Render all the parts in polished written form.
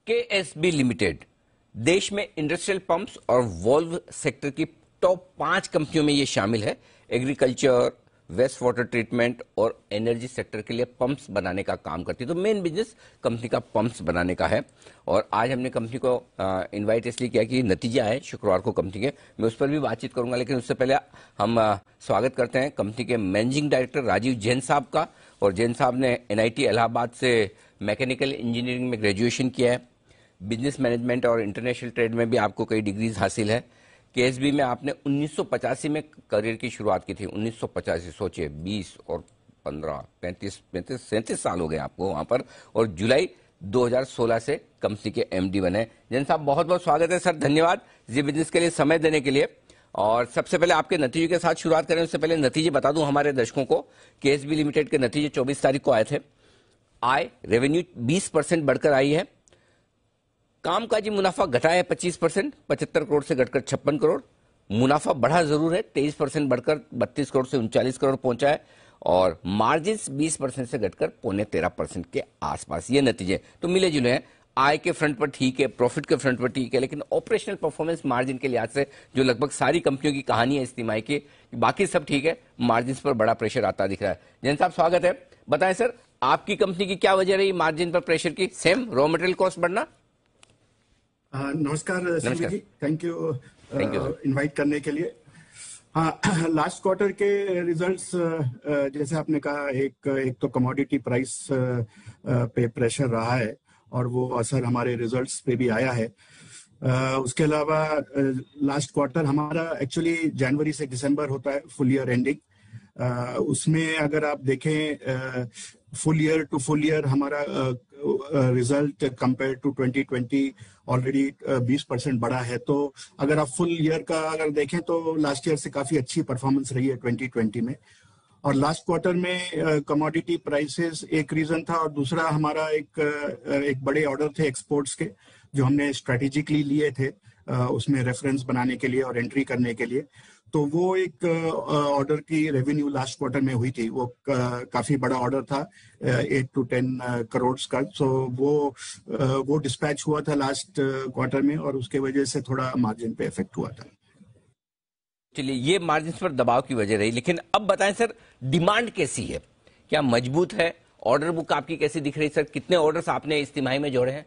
KSB limited देश में industrial pumps और वॉल्व सेक्टर की टॉप 5 कंपनियों में ये शामिल है। एग्रीकल्चर, वेस्ट वाटर ट्रीटमेंट और एनर्जी सेक्टर के लिए पंप्स बनाने का काम करती है। तो मेन बिजनेस कंपनी का पंप्स बनाने का है। और आज हमने कंपनी को इनवाइट इसलिए किया कि नतीजे आए शुक्रवार को कंपनी के, मैं उस पर भी बातचीत करूंगा। लेकिन उससे पहले हम स्वागत करते हैं कंपनी के मैनेजिंग डायरेक्टर राजीव जैन साहब का। और जैन साहब ने एनआईटी इलाहाबाद से मैकेनिकल इंजीनियरिंग में ग्रेजुएशन किया है। बिजनेस मैनेजमेंट और इंटरनेशनल ट्रेड में भी आपको कई डिग्रीज हासिल है। केएसबी में आपने 1985 में करियर की शुरुआत की थी। 1985, सोचिए 20 और 15, 35, 37 साल हो गए आपको वहां पर। और जुलाई 2016 से कंपनी के एमडी बने। जैन साहब, बहुत बहुत स्वागत है सर, धन्यवाद जी बिजनेस के लिए समय देने के लिए। और सबसे पहले आपके नतीजे के साथ शुरुआत करें, उससे पहले नतीजे बता दूं हमारे दर्शकों को। केएसबी लिमिटेड के नतीजे 24 तारीख को आए थे। आय रेवेन्यू 20% बढ़कर आई है। कामकाजी मुनाफा घटा है 25%, 75 करोड़ से घटकर 56 करोड़। मुनाफा बढ़ा जरूर है, 23% बढ़कर 32 करोड़ से 39 करोड़ पहुंचा है। और मार्जिन 20% से घटकर 13.25% के आसपास। ये नतीजे तो मिले जुले हैं। आय के फ्रंट पर ठीक है, प्रॉफिट के फ्रंट पर ठीक है, लेकिन ऑपरेशनल परफॉर्मेंस मार्जिन के लिहाज से जो लगभग सारी कंपनियों की कहानी है इस तिमाही की, बाकी सब ठीक है, मार्जिन पर बड़ा प्रेशर आता दिख रहा है। जैन साहब स्वागत है। बताएं सर, आपकी कंपनी की क्या वजह रही मार्जिन पर प्रेशर की? सेम रॉ मटेरियल कॉस्ट बढ़ना? नमस्कार CV ji, thank you thank you sir. Invite करने के लिए। हाँ, लास्ट क्वार्टर के रिजल्ट्स जैसे आपने कहा, एक तो कमोडिटी प्राइस पे प्रेशर रहा है और वो असर हमारे रिजल्ट्स पे भी आया है। उसके अलावा लास्ट क्वार्टर हमारा एक्चुअली जनवरी से दिसंबर होता है, फुल ईयर एंडिंग। उसमें अगर आप देखें full year to full year हमारा रिजल्ट कंपेयर टू 2020 ऑलरेडी 20% बढ़ा है। तो अगर आप फुल ईयर का अगर देखें तो लास्ट ईयर से काफी अच्छी परफॉर्मेंस रही है 2020 में। और लास्ट क्वार्टर में कमोडिटी प्राइसेस एक रीजन था, और दूसरा हमारा एक बड़े ऑर्डर थे एक्सपोर्ट्स के जो हमने स्ट्रेटेजिकली लिए थे उसमें रेफरेंस बनाने के लिए और एंट्री करने के लिए। तो वो एक ऑर्डर की रेवेन्यू लास्ट क्वार्टर में हुई थी। वो काफी बड़ा ऑर्डर था, 8 to 10 करोड़ का। सो वो डिस्पैच हुआ था लास्ट क्वार्टर में और उसके वजह से थोड़ा मार्जिन पे इफेक्ट हुआ था। चलिए, ये मार्जिन पर दबाव की वजह रही। लेकिन अब बताएं सर, डिमांड कैसी है? क्या मजबूत है? ऑर्डर बुक आपकी कैसी दिख रही सर? कितने ऑर्डर्स आपने इस तिमाही में जोड़े हैं?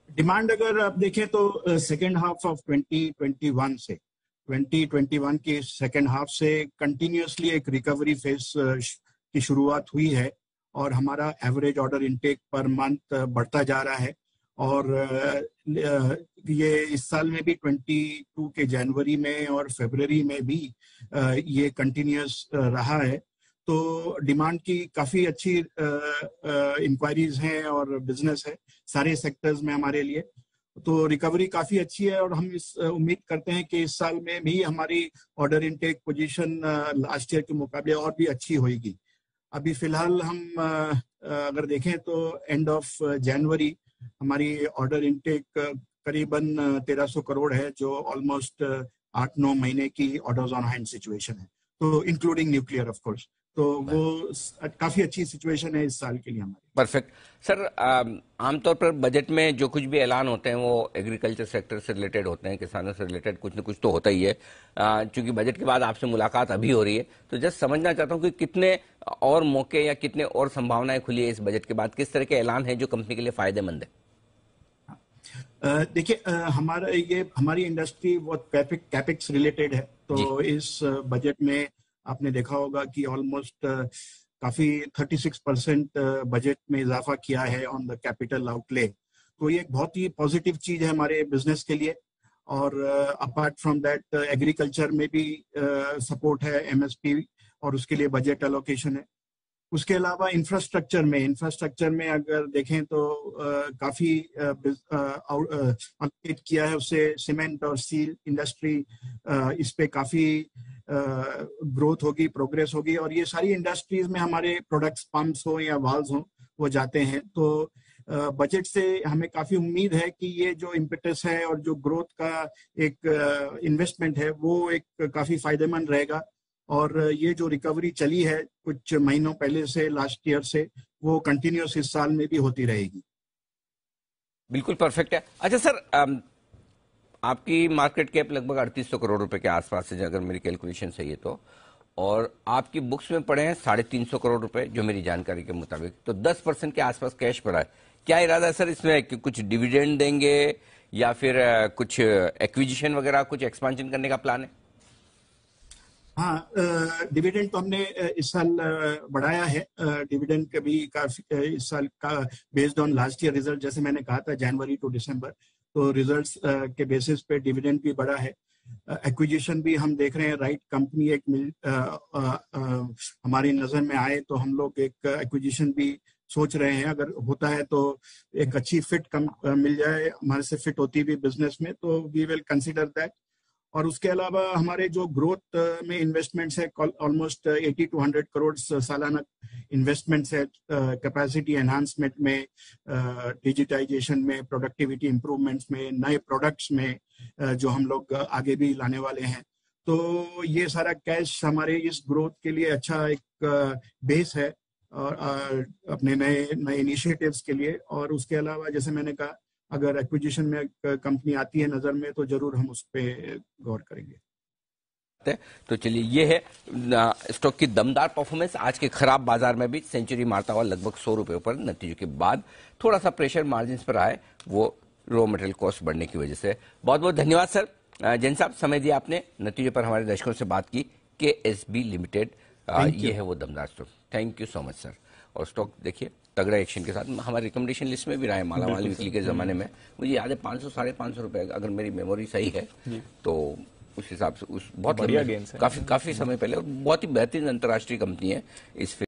डिमांड अगर आप देखें तो सेकेंड हाफ ऑफ 2021 के सेकेंड हाफ से कंटिन्यूअसली एक रिकवरी फेज की शुरुआत हुई है और हमारा average order intake per month बढ़ता जा रहा है। और ये इस साल में भी 22 के जनवरी में और फरवरी में भी ये कंटिन्यूअस रहा है। तो डिमांड की काफी अच्छी इंक्वायरीज हैं और बिजनेस है सारे सेक्टर्स में हमारे लिए। तो रिकवरी काफी अच्छी है और हम इस उम्मीद करते हैं कि इस साल में भी हमारी order intake position last year के मुकाबले और भी अच्छी होगी। अभी फिलहाल हम अगर देखें तो एंड ऑफ जनवरी हमारी ऑर्डर इनटेक करीबन 1300 करोड़ है, जो ऑलमोस्ट 8-9 महीने की ऑर्डर्स ऑन हैंड सिचुएशन है, तो इंक्लूडिंग न्यूक्लियर ऑफ कोर्स। तो वो काफी अच्छी सिचुएशन है इस साल के लिए हमारी। Perfect sir. आमतौर पर बजट में जो कुछ भी ऐलान होते हैं वो एग्रीकल्चर सेक्टर से रिलेटेड होते हैं, किसानों से रिलेटेड कुछ न कुछ तो होता ही है। चूंकि बजट के बाद आपसे मुलाकात अभी हो रही है, तो जस्ट समझना चाहता हूं कि कितने और मौके या कितने और संभावनाएं खुली है इस बजट के बाद? किस तरह के ऐलान है जो कंपनी के लिए फायदेमंद है? देखिए, हमारी इंडस्ट्री बहुत कैपेक्स रिलेटेड है। तो इस बजट में आपने देखा होगा कि ऑलमोस्ट काफी 36% बजट में इजाफा किया है ऑन द कैपिटल आउटले। तो ये एक बहुत ही पॉजिटिव चीज है हमारे बिजनेस के लिए। और अपार्ट फ्रॉम दैट एग्रीकल्चर में भी सपोर्ट है, एमएसपी, और उसके लिए बजट एलोकेशन है। उसके अलावा इंफ्रास्ट्रक्चर में अगर देखें तो काफी अपडेट किया है उससे सीमेंट और स्टील इंडस्ट्री, इस पे काफी ग्रोथ होगी, प्रोग्रेस होगी। और ये सारी इंडस्ट्रीज में हमारे प्रोडक्ट्स, पंप्स हो या वाल्व्स हो, वो जाते हैं। तो बजट से हमें काफी उम्मीद है कि ये जो इम्पेटस है और जो ग्रोथ का एक इन्वेस्टमेंट है वो एक काफी फायदेमंद रहेगा। और ये जो रिकवरी चली है कुछ महीनों पहले से, लास्ट ईयर से, वो कंटिन्यूस इस साल में भी होती रहेगी। बिल्कुल परफेक्ट है। अच्छा सर, आपकी मार्केट कैप लगभग 3800 करोड़ रुपए के आसपास है, अगर मेरी कैलकुलेशन सही है तो, और आपकी बुक्स में पड़े हैं 350 करोड़ रुपए, जो मेरी जानकारी के मुताबिक, तो 10% के आसपास कैश पड़ा है। क्या इरादा है सर इसमें, कि कुछ डिविडेंड देंगे या फिर कुछ एक्विजिशन वगैरह, कुछ एक्सपांशन करने का प्लान है? हाँ, डिविडेंड तो हमने इस साल बढ़ाया है। डिविडेंड का भी काफी इस साल का based on last year result, जैसे मैंने कहा था जनवरी टू दिसंबर, तो रिजल्ट्स के बेसिस पे डिविडेंड भी बढ़ा है। एक्विजिशन भी हम देख रहे हैं, राइट कंपनी एक हमारी नजर में आए तो हम लोग एक एक्विजिशन भी सोच रहे हैं। अगर होता है तो एक अच्छी फिट मिल जाए, हमारे से फिट होती भी बिजनेस में, तो वी विल कंसिडर दैट। और उसके अलावा हमारे जो ग्रोथ में इन्वेस्टमेंट्स है, ऑलमोस्ट 80 to 100 करोड़ सालाना इन्वेस्टमेंट्स है, कैपेसिटी एनहांसमेंट में, डिजिटाइजेशन में, प्रोडक्टिविटी इंप्रूवमेंट्स में, नए प्रोडक्ट्स में, जो हम लोग आगे भी लाने वाले हैं। तो ये सारा कैश हमारे इस ग्रोथ के लिए अच्छा एक बेस है, और अपने नए नए इनिशिएटिव्स के लिए। और उसके अलावा जैसे मैंने कहा, अगर एक्विजिशन में कंपनी आती है नजर में तो जरूर हम उस पर गौर करेंगे। तो चलिए, ये है स्टॉक की दमदार परफॉर्मेंस। आज के खराब बाजार में भी सेंचुरी मारता हुआ लगभग 100 रुपए पर, नतीजों के बाद थोड़ा सा प्रेशर मार्जिन पर आए, वो रॉ मटेरियल कॉस्ट बढ़ने की वजह से। बहुत बहुत धन्यवाद सर, जैन साहब, समय दिया आपने, नतीजों पर हमारे दर्शकों से बात की। KSB लिमिटेड, ये है वो दमदार stock. Thank you so much sir. और स्टॉक देखिए तगड़ा एक्शन के साथ हमारे रिकमेंडेशन लिस्ट में भी रहा है, मालामाल वीकली के जमाने में। मुझे याद है 500 550 रुपए, अगर मेरी मेमोरी सही है तो उस हिसाब से, उस बहुत बढ़िया गेम्स है, काफी समय पहले, और बहुत ही बेहतरीन अंतर्राष्ट्रीय कंपनी है इस